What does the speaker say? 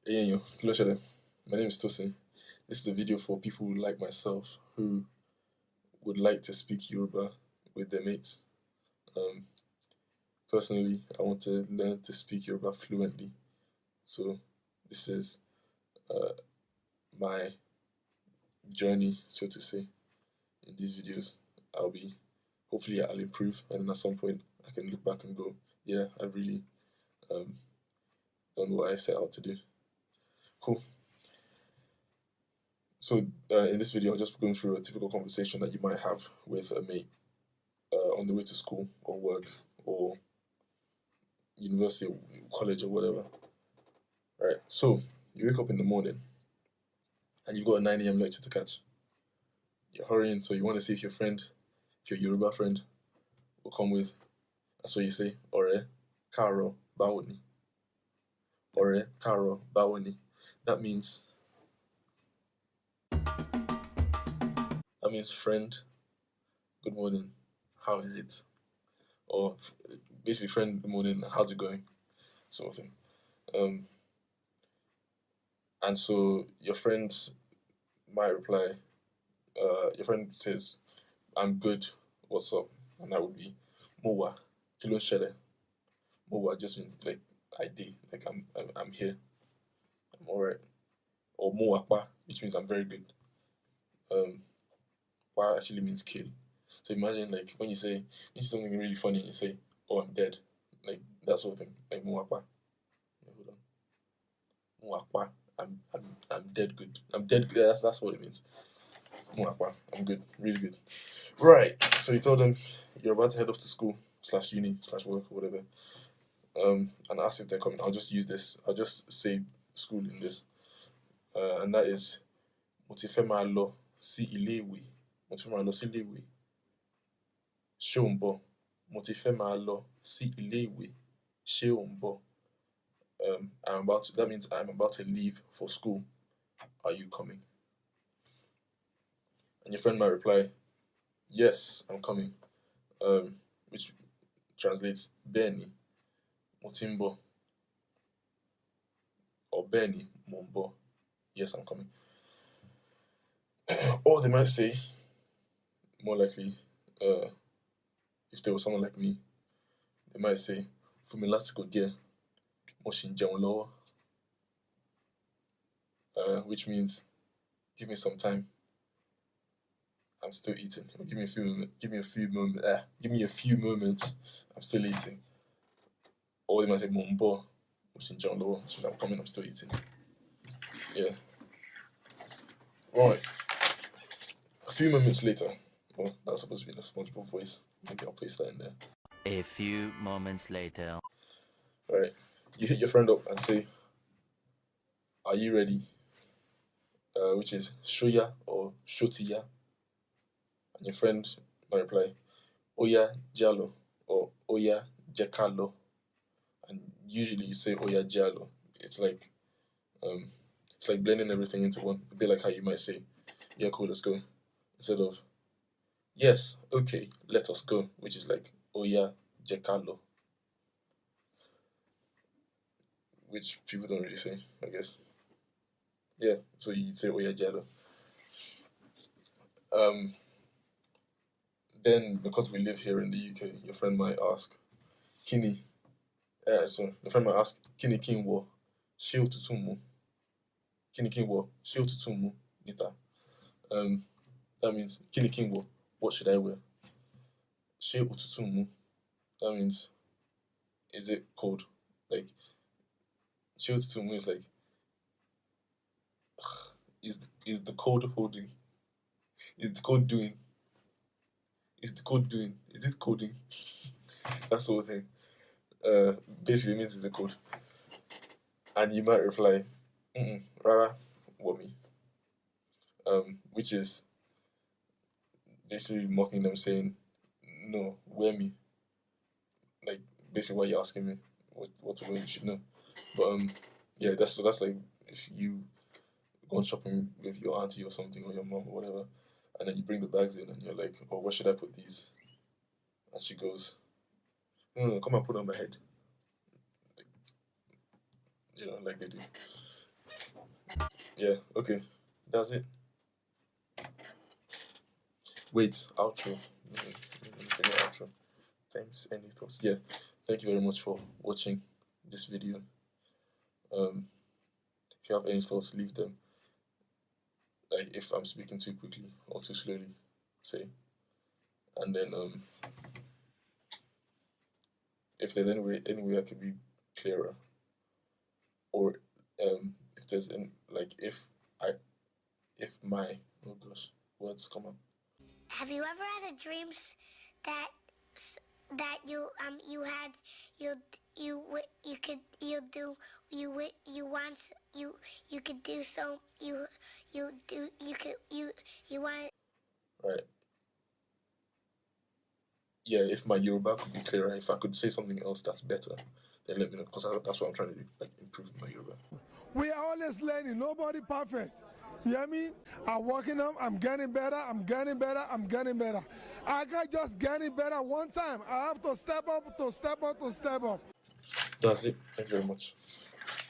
Hey, yo, hello, Shade. My name is Tosin. This is a video for people like myself who would like to speak Yoruba with their mates. Um, Personally, I want to learn to speak Yoruba fluently. So, this is uh, my journey, so to say, in these videos. Hopefully, I'll improve, and then at some point, I can look back and go, yeah, I really um, done what I set out to do. Cool. So, in this video, I'll just be going through a typical conversation that you might have with a mate on the way to school or work or university or college or whatever. Right. So you wake up in the morning and you've got a 9 a.m. lecture to catch. You're hurrying, so you want to see if your Yoruba friend will come with. And so you say, Ore, Karo, Bawoni. Ore, Karo, Bawoni. That means that means friend, good morning, how is it? Or basically friend, good morning, how's it going? Sort of thing. Um, and so your friend might reply, your friend says, I'm good, what's up? And that would be Mowa, Kilo Shele. Mowa just means like I did, like I'm here, I'm alright. Or Moakpa, which means I'm very good. Um, Wa actually means kill. So imagine like when you see something really funny and you say, oh, I'm dead. Like that sort of thing. Like Moakpa. Yeah, hold on. Moakpa. I'm dead good. I'm dead good. Yeah, that's what it means. Moakpa. I'm good. Really good. Right. So you told them you're about to head off to school slash uni slash work or whatever. And ask if they're coming. I'll just use this. I'll just say school in this. And that is mo ti fẹ́ máa lọ sí ilé ìwé. Mo ti fẹ́ máa lọ sí ilé ìwé. Ṣé ò ń bọ̀? Mo ti fẹ́ máa lọ sí ilé ìwé. Ṣé ò ń bọ̀? That means I'm about to leave for school. Are you coming? And your friend might reply, yes, I'm coming. Which translates Bẹ́ẹ̀ni, mo ti ń bọ̀. Or Bẹ́ẹ̀ni, mo ń bọ̀. Yes, I'm coming. Or they might say, more likely, if there was someone like me, they might say, fún mi lásìkò díẹ̀, mo ṣì ń jẹun lọ́wọ́. Which means, give me some time. I'm still eating. Give me a few moments. Give me a few moments. I'm still eating. Or they might say, mo ń bọ̀, mo ṣì ń jẹun lọ́wọ́. Which means I'm coming. I'm still eating. Yeah. Right. A few moments later. Well, that was supposed to be in a SpongeBob voice. Maybe I'll paste that in there. A few moments later. All right. You hit your friend up and say, are you ready? Which is Shoya or Shotiya. And your friend might reply, Oya Jalo or Oya Jakalo. And usually you say Oya Jalo. It's like blending everything into one. A bit like how you might say, yeah, cool, let's go. Instead of, yes, okay, let us go, which is like Oya Jakalo. Which people don't really say, I guess. Yeah, so you say Oya Jalo. Then because we live here in the UK, your friend might ask, Kini. So your friend might ask, Kini Kinwo, ṣé òtútù mú? Kini Kinwo, ṣé òtútù mú? Nita. That means Kini Kinwo, what should I wear? Ṣé òtútù mú? That means, is it cold? Like, ṣé òtútù mú is like, is the cold holding? Is the cold doing? Is the code doing? Is it coding? That sort of thing. Basically means it's a code. And you might reply, rara, what me? Which is basically mocking them, saying, no, wear me. Like basically what you're asking me, what to wear, you should know. But yeah, that's like if you go on shopping with your auntie or something or your mom or whatever, and then you bring the bags in and you're like, oh, where should I put these? And she goes, no, come and put it on my head. Like they do. Yeah, okay. That's it. Wait, outro. Outro. Thanks. Any thoughts? Yeah. Thank you very much for watching this video. If you have any thoughts, leave them. Like if I'm speaking too quickly or too slowly, say. And then if there's any way I could be clearer, or if there's any if my oh gosh, words come up. Have you ever had a dream that that you had you could you do you want you could do so you do you want. Right. Yeah, if my Yoruba could be clearer, if I could say something else that's better, then let me know, because that's what I'm trying to do, like improve my Yoruba. We are always learning. Nobody perfect. You hear me? I'm working on. I'm getting better. I'm getting better. I'm getting better. I got just getting better one time. I have to step up. To step up. To step up. That's it. Thank you very much.